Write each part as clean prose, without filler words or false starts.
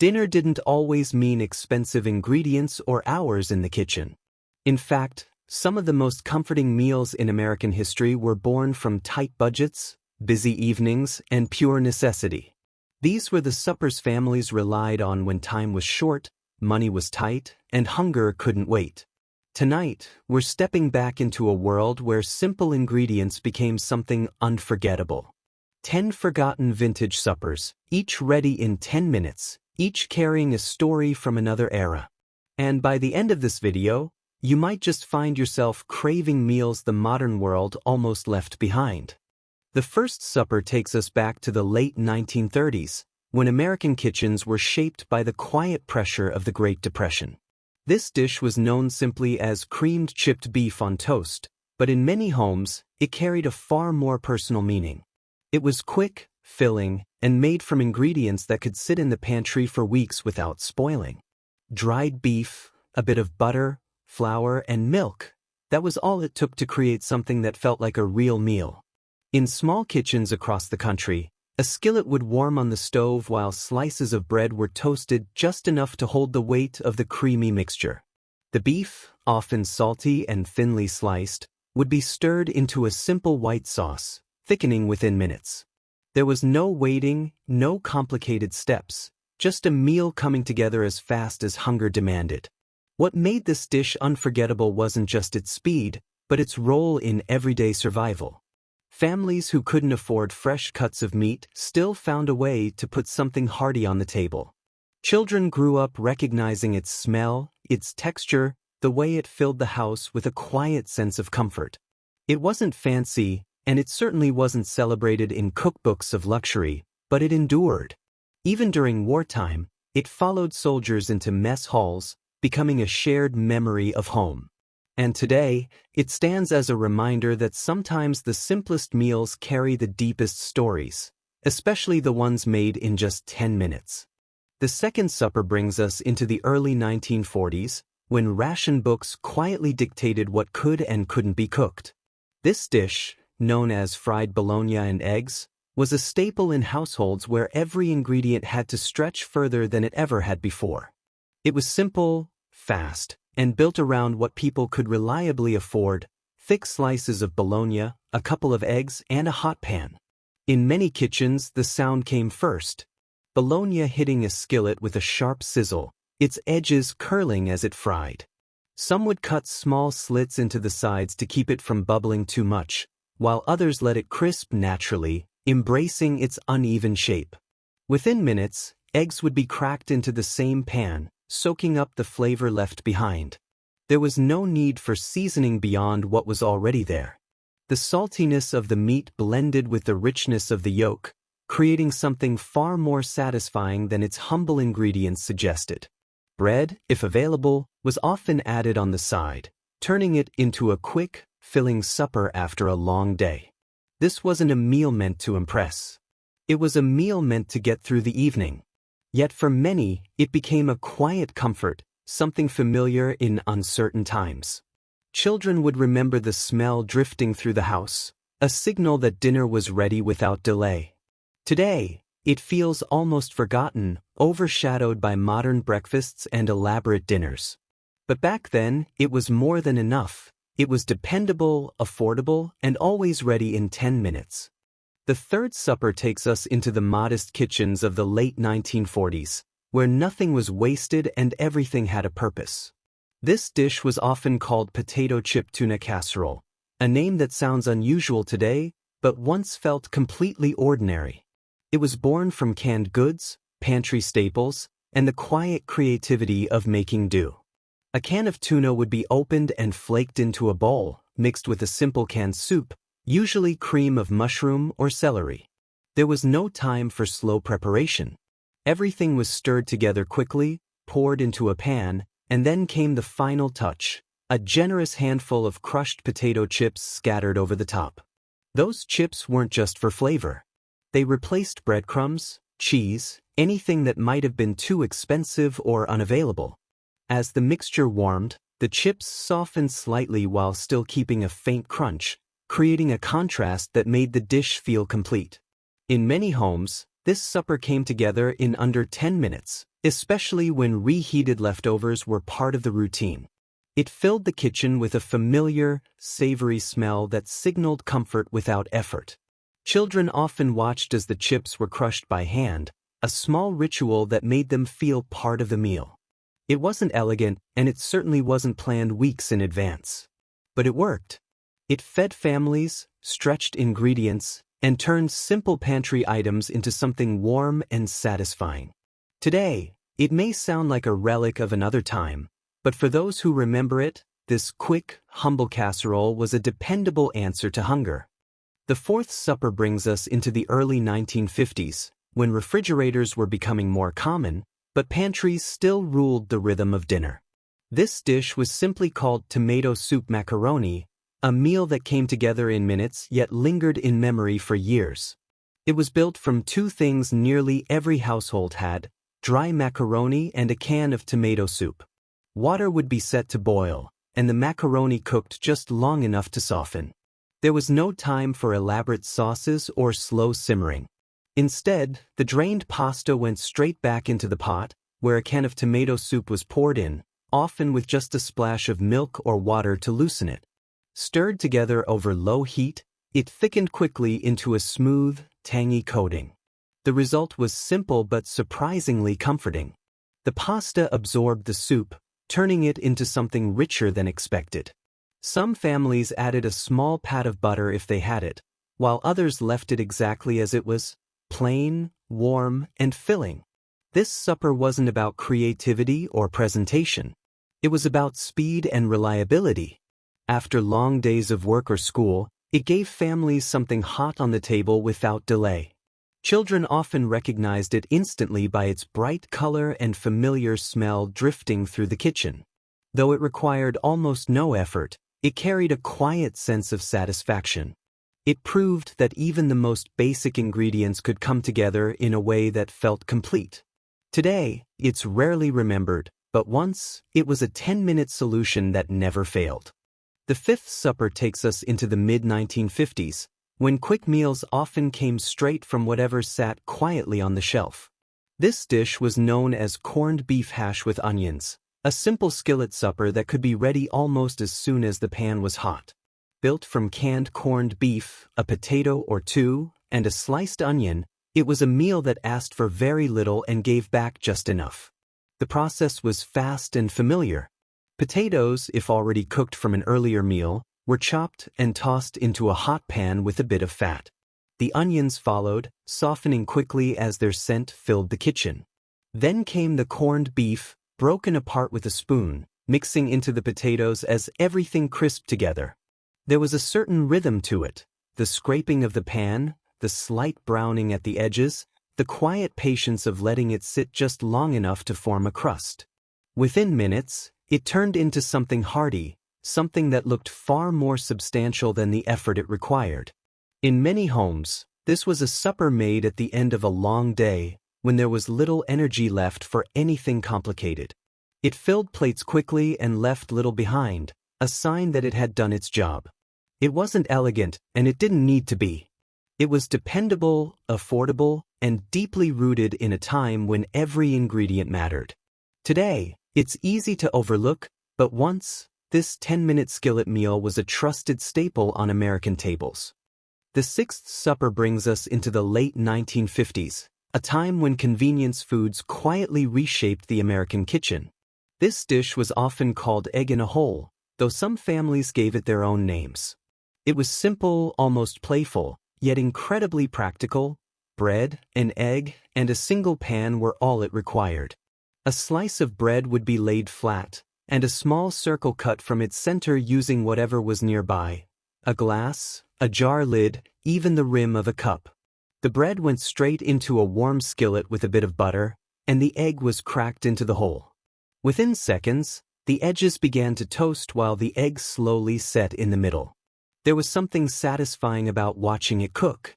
Dinner didn't always mean expensive ingredients or hours in the kitchen. In fact, some of the most comforting meals in American history were born from tight budgets, busy evenings, and pure necessity. These were the suppers families relied on when time was short, money was tight, and hunger couldn't wait. Tonight, we're stepping back into a world where simple ingredients became something unforgettable. 10 forgotten vintage suppers, each ready in 10 minutes, each carrying a story from another era. And by the end of this video, you might just find yourself craving meals the modern world almost left behind. The first supper takes us back to the late 1930s, when American kitchens were shaped by the quiet pressure of the Great Depression. This dish was known simply as creamed chipped beef on toast, but in many homes, it carried a far more personal meaning. It was quick, filling, and made from ingredients that could sit in the pantry for weeks without spoiling. Dried beef, a bit of butter, flour, and milk. That was all it took to create something that felt like a real meal. In small kitchens across the country, a skillet would warm on the stove while slices of bread were toasted just enough to hold the weight of the creamy mixture. The beef, often salty and thinly sliced, would be stirred into a simple white sauce, thickening within minutes. There was no waiting, no complicated steps, just a meal coming together as fast as hunger demanded. What made this dish unforgettable wasn't just its speed, but its role in everyday survival. Families who couldn't afford fresh cuts of meat still found a way to put something hearty on the table. Children grew up recognizing its smell, its texture, the way it filled the house with a quiet sense of comfort. It wasn't fancy, and it certainly wasn't celebrated in cookbooks of luxury, but it endured. Even during wartime, it followed soldiers into mess halls, becoming a shared memory of home. And today, it stands as a reminder that sometimes the simplest meals carry the deepest stories, especially the ones made in just 10 minutes. The second supper brings us into the early 1940s, when ration books quietly dictated what could and couldn't be cooked. This dish, known as fried bologna and eggs, was a staple in households where every ingredient had to stretch further than it ever had before. It was simple, fast, and built around what people could reliably afford: thick slices of bologna, a couple of eggs, and a hot pan. In many kitchens, the sound came first. Bologna hitting a skillet with a sharp sizzle, its edges curling as it fried. Some would cut small slits into the sides to keep it from bubbling too much, while others let it crisp naturally, embracing its uneven shape. Within minutes, eggs would be cracked into the same pan, soaking up the flavor left behind. There was no need for seasoning beyond what was already there. The saltiness of the meat blended with the richness of the yolk, creating something far more satisfying than its humble ingredients suggested. Bread, if available, was often added on the side, turning it into a quick, filling supper after a long day. This wasn't a meal meant to impress. It was a meal meant to get through the evening. Yet for many, it became a quiet comfort, something familiar in uncertain times. Children would remember the smell drifting through the house, a signal that dinner was ready without delay. Today, it feels almost forgotten, overshadowed by modern breakfasts and elaborate dinners. But back then, it was more than enough. It was dependable, affordable, and always ready in 10 minutes. The third supper takes us into the modest kitchens of the late 1940s, where nothing was wasted and everything had a purpose. This dish was often called potato chip tuna casserole, a name that sounds unusual today, but once felt completely ordinary. It was born from canned goods, pantry staples, and the quiet creativity of making do. A can of tuna would be opened and flaked into a bowl, mixed with a simple canned soup, usually cream of mushroom or celery. There was no time for slow preparation. Everything was stirred together quickly, poured into a pan, and then came the final touch: a generous handful of crushed potato chips scattered over the top. Those chips weren't just for flavor. They replaced breadcrumbs, cheese, anything that might have been too expensive or unavailable. As the mixture warmed, the chips softened slightly while still keeping a faint crunch, creating a contrast that made the dish feel complete. In many homes, this supper came together in under 10 minutes, especially when reheated leftovers were part of the routine. It filled the kitchen with a familiar, savory smell that signaled comfort without effort. Children often watched as the chips were crushed by hand, a small ritual that made them feel part of the meal. It wasn't elegant, and it certainly wasn't planned weeks in advance. But it worked. It fed families, stretched ingredients, and turned simple pantry items into something warm and satisfying. Today, it may sound like a relic of another time, but for those who remember it, this quick, humble casserole was a dependable answer to hunger. The fourth supper brings us into the early 1950s, when refrigerators were becoming more common, but pantries still ruled the rhythm of dinner. This dish was simply called tomato soup macaroni, a meal that came together in minutes yet lingered in memory for years. It was built from two things nearly every household had: dry macaroni and a can of tomato soup. Water would be set to boil, and the macaroni cooked just long enough to soften. There was no time for elaborate sauces or slow simmering. Instead, the drained pasta went straight back into the pot, where a can of tomato soup was poured in, often with just a splash of milk or water to loosen it. Stirred together over low heat, it thickened quickly into a smooth, tangy coating. The result was simple but surprisingly comforting. The pasta absorbed the soup, turning it into something richer than expected. Some families added a small pat of butter if they had it, while others left it exactly as it was: plain, warm, and filling. This supper wasn't about creativity or presentation. It was about speed and reliability. After long days of work or school, it gave families something hot on the table without delay. Children often recognized it instantly by its bright color and familiar smell drifting through the kitchen. Though it required almost no effort, it carried a quiet sense of satisfaction. It proved that even the most basic ingredients could come together in a way that felt complete. Today, it's rarely remembered, but once, it was a 10-minute solution that never failed. The fifth supper takes us into the mid-1950s, when quick meals often came straight from whatever sat quietly on the shelf. This dish was known as corned beef hash with onions, a simple skillet supper that could be ready almost as soon as the pan was hot. Built from canned corned beef, a potato or two, and a sliced onion, it was a meal that asked for very little and gave back just enough. The process was fast and familiar. Potatoes, if already cooked from an earlier meal, were chopped and tossed into a hot pan with a bit of fat. The onions followed, softening quickly as their scent filled the kitchen. Then came the corned beef, broken apart with a spoon, mixing into the potatoes as everything crisped together. There was a certain rhythm to it: the scraping of the pan, the slight browning at the edges, the quiet patience of letting it sit just long enough to form a crust. Within minutes, it turned into something hearty, something that looked far more substantial than the effort it required. In many homes, this was a supper made at the end of a long day, when there was little energy left for anything complicated. It filled plates quickly and left little behind, a sign that it had done its job. It wasn't elegant, and it didn't need to be. It was dependable, affordable, and deeply rooted in a time when every ingredient mattered. Today, it's easy to overlook, but once, this 10-minute skillet meal was a trusted staple on American tables. The sixth supper brings us into the late 1950s, a time when convenience foods quietly reshaped the American kitchen. This dish was often called egg in a hole, though some families gave it their own names. It was simple, almost playful, yet incredibly practical. Bread, an egg, and a single pan were all it required. A slice of bread would be laid flat, and a small circle cut from its center using whatever was nearby: a glass, a jar lid, even the rim of a cup. The bread went straight into a warm skillet with a bit of butter, and the egg was cracked into the hole. Within seconds, the edges began to toast while the egg slowly set in the middle. There was something satisfying about watching it cook.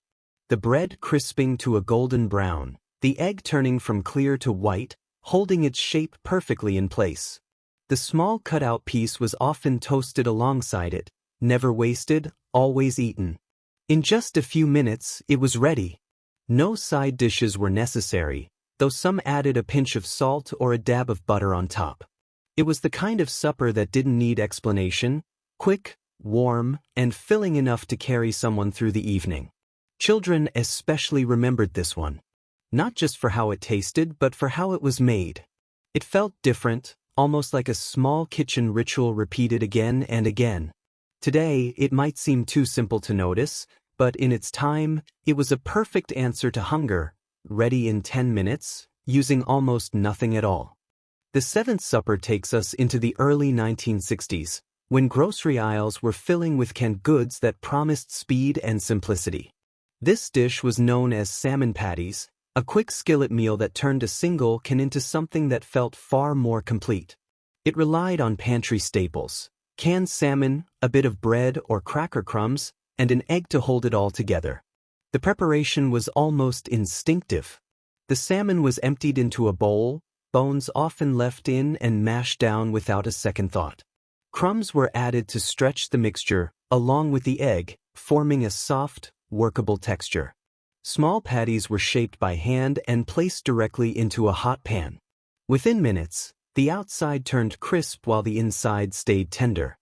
The bread crisping to a golden brown, the egg turning from clear to white, holding its shape perfectly in place. The small cutout piece was often toasted alongside it, never wasted, always eaten. In just a few minutes, it was ready. No side dishes were necessary, though some added a pinch of salt or a dab of butter on top. It was the kind of supper that didn't need explanation, quick, warm, and filling enough to carry someone through the evening. Children especially remembered this one. Not just for how it tasted, but for how it was made. It felt different, almost like a small kitchen ritual repeated again and again. Today, it might seem too simple to notice, but in its time, it was a perfect answer to hunger, ready in 10 minutes, using almost nothing at all. The seventh supper takes us into the early 1960s, when grocery aisles were filling with canned goods that promised speed and simplicity. This dish was known as salmon patties, a quick skillet meal that turned a single can into something that felt far more complete. It relied on pantry staples: canned salmon, a bit of bread or cracker crumbs, and an egg to hold it all together. The preparation was almost instinctive. The salmon was emptied into a bowl, bones often left in and mashed down without a second thought. Crumbs were added to stretch the mixture, along with the egg, forming a soft, workable texture. Small patties were shaped by hand and placed directly into a hot pan. Within minutes, the outside turned crisp while the inside stayed tender.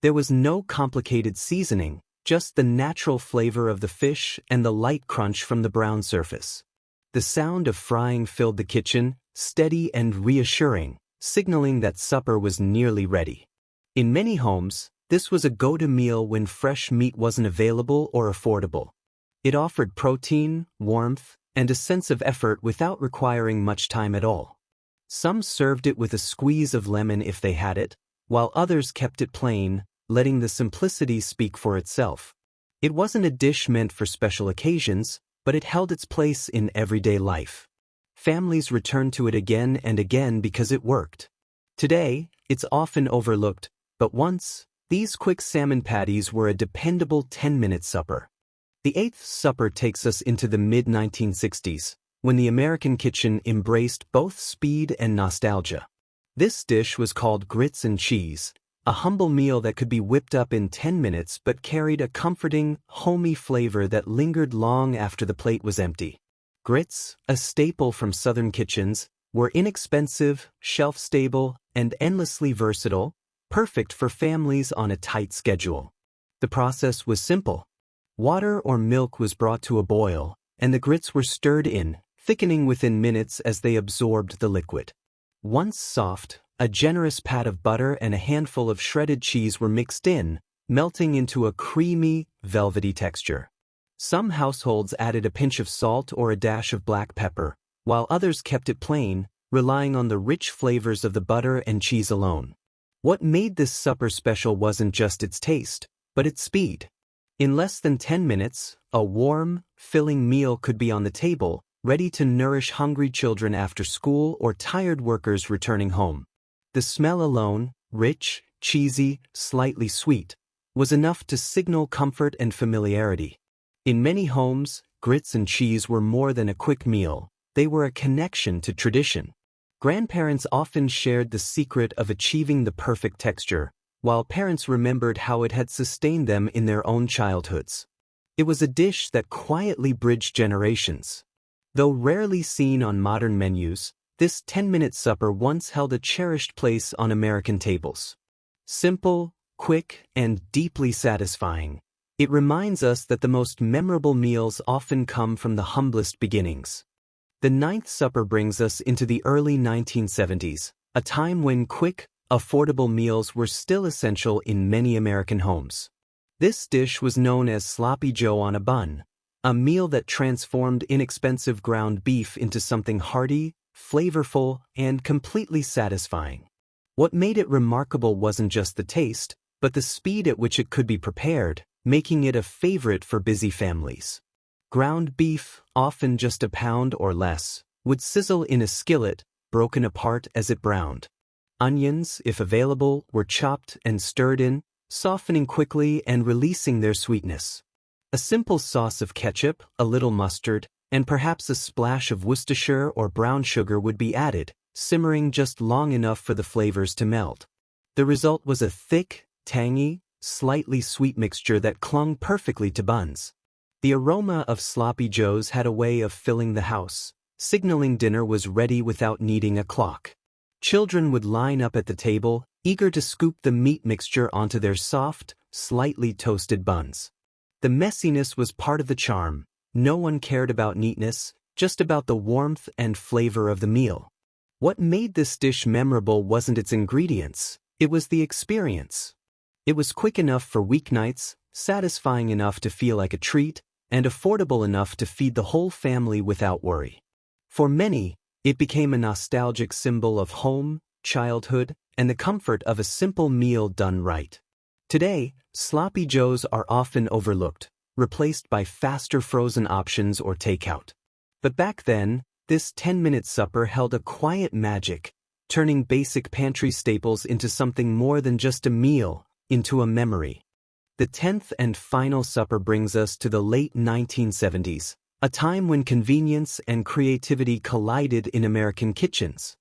There was no complicated seasoning, just the natural flavor of the fish and the light crunch from the brown surface. The sound of frying filled the kitchen, steady and reassuring, signaling that supper was nearly ready. In many homes, this was a go-to meal when fresh meat wasn't available or affordable. It offered protein, warmth, and a sense of effort without requiring much time at all. Some served it with a squeeze of lemon if they had it, while others kept it plain, letting the simplicity speak for itself. It wasn't a dish meant for special occasions, but it held its place in everyday life. Families returned to it again and again because it worked. Today, it's often overlooked, but once, these quick salmon patties were a dependable 10-minute supper. The eighth supper takes us into the mid-1960s, when the American kitchen embraced both speed and nostalgia. This dish was called grits and cheese, a humble meal that could be whipped up in 10 minutes but carried a comforting, homey flavor that lingered long after the plate was empty. Grits, a staple from Southern kitchens, were inexpensive, shelf-stable, and endlessly versatile, perfect for families on a tight schedule. The process was simple. Water or milk was brought to a boil, and the grits were stirred in, thickening within minutes as they absorbed the liquid. Once soft, a generous pat of butter and a handful of shredded cheese were mixed in, melting into a creamy, velvety texture. Some households added a pinch of salt or a dash of black pepper, while others kept it plain, relying on the rich flavors of the butter and cheese alone. What made this supper special wasn't just its taste, but its speed. In less than 10 minutes, a warm, filling meal could be on the table, ready to nourish hungry children after school or tired workers returning home. The smell alone, rich, cheesy, slightly sweet, was enough to signal comfort and familiarity. In many homes, grits and cheese were more than a quick meal, they were a connection to tradition. Grandparents often shared the secret of achieving the perfect texture, while parents remembered how it had sustained them in their own childhoods. It was a dish that quietly bridged generations. Though rarely seen on modern menus, this 10-minute supper once held a cherished place on American tables. Simple, quick, and deeply satisfying, it reminds us that the most memorable meals often come from the humblest beginnings. The ninth supper brings us into the early 1970s, a time when quick, affordable meals were still essential in many American homes. This dish was known as sloppy joe on a bun, a meal that transformed inexpensive ground beef into something hearty, flavorful, and completely satisfying. What made it remarkable wasn't just the taste, but the speed at which it could be prepared, making it a favorite for busy families. Ground beef, often just a pound or less, would sizzle in a skillet, broken apart as it browned. Onions, if available, were chopped and stirred in, softening quickly and releasing their sweetness. A simple sauce of ketchup, a little mustard, and perhaps a splash of Worcestershire or brown sugar would be added, simmering just long enough for the flavors to melt. The result was a thick, tangy, slightly sweet mixture that clung perfectly to buns. The aroma of sloppy joes had a way of filling the house, signaling dinner was ready without needing a clock. Children would line up at the table, eager to scoop the meat mixture onto their soft, slightly toasted buns. The messiness was part of the charm. No one cared about neatness, just about the warmth and flavor of the meal. What made this dish memorable wasn't its ingredients, it was the experience. It was quick enough for weeknights, satisfying enough to feel like a treat, and affordable enough to feed the whole family without worry. For many, it became a nostalgic symbol of home, childhood, and the comfort of a simple meal done right. Today, sloppy joes are often overlooked, replaced by faster frozen options or takeout. But back then, this 10-minute supper held a quiet magic, turning basic pantry staples into something more than just a meal, into a memory. The 10th and final supper brings us to the late 1970s, a time when convenience and creativity collided in American kitchens.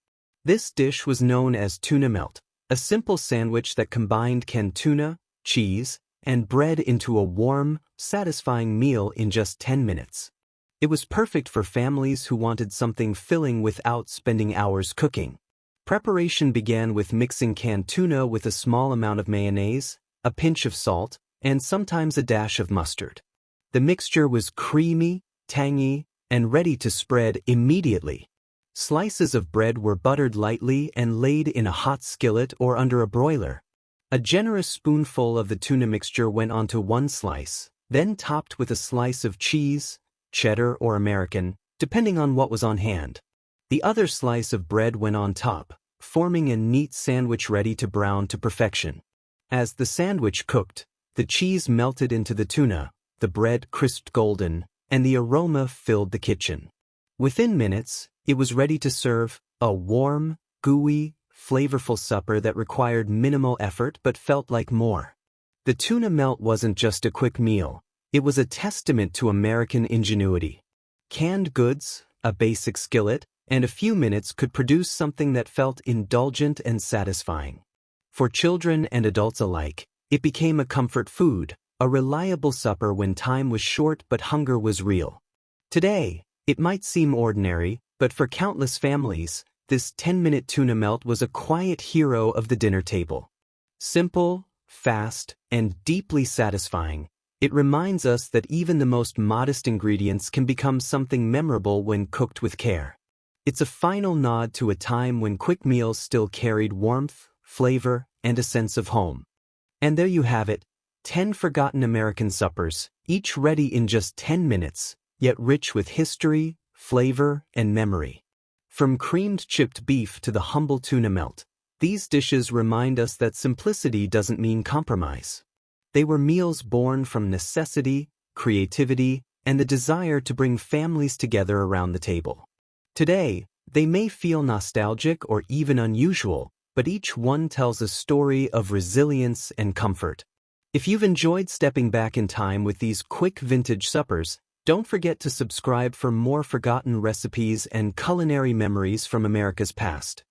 This dish was known as tuna melt, a simple sandwich that combined canned tuna, cheese, and bread into a warm, satisfying meal in just 10 minutes. It was perfect for families who wanted something filling without spending hours cooking. Preparation began with mixing canned tuna with a small amount of mayonnaise, a pinch of salt, and sometimes a dash of mustard. The mixture was creamy, tangy, and ready to spread immediately. Slices of bread were buttered lightly and laid in a hot skillet or under a broiler. A generous spoonful of the tuna mixture went onto one slice, then topped with a slice of cheese, cheddar or American, depending on what was on hand. The other slice of bread went on top, forming a neat sandwich ready to brown to perfection. As the sandwich cooked, the cheese melted into the tuna, the bread crisped golden, and the aroma filled the kitchen. Within minutes, it was ready to serve, a warm, gooey, flavorful supper that required minimal effort but felt like more. The tuna melt wasn't just a quick meal, it was a testament to American ingenuity. Canned goods, a basic skillet, and a few minutes could produce something that felt indulgent and satisfying. For children and adults alike, it became a comfort food, a reliable supper when time was short but hunger was real. Today, it might seem ordinary, but for countless families, this 10-minute tuna melt was a quiet hero of the dinner table. Simple, fast, and deeply satisfying, it reminds us that even the most modest ingredients can become something memorable when cooked with care. It's a final nod to a time when quick meals still carried warmth, flavor, and a sense of home. And there you have it, 10 forgotten American suppers, each ready in just 10 minutes, yet rich with history, flavor, and memory. From creamed chipped beef to the humble tuna melt, these dishes remind us that simplicity doesn't mean compromise. They were meals born from necessity, creativity, and the desire to bring families together around the table. Today, they may feel nostalgic or even unusual, but each one tells a story of resilience and comfort. If you've enjoyed stepping back in time with these quick vintage suppers, don't forget to subscribe for more forgotten recipes and culinary memories from America's past.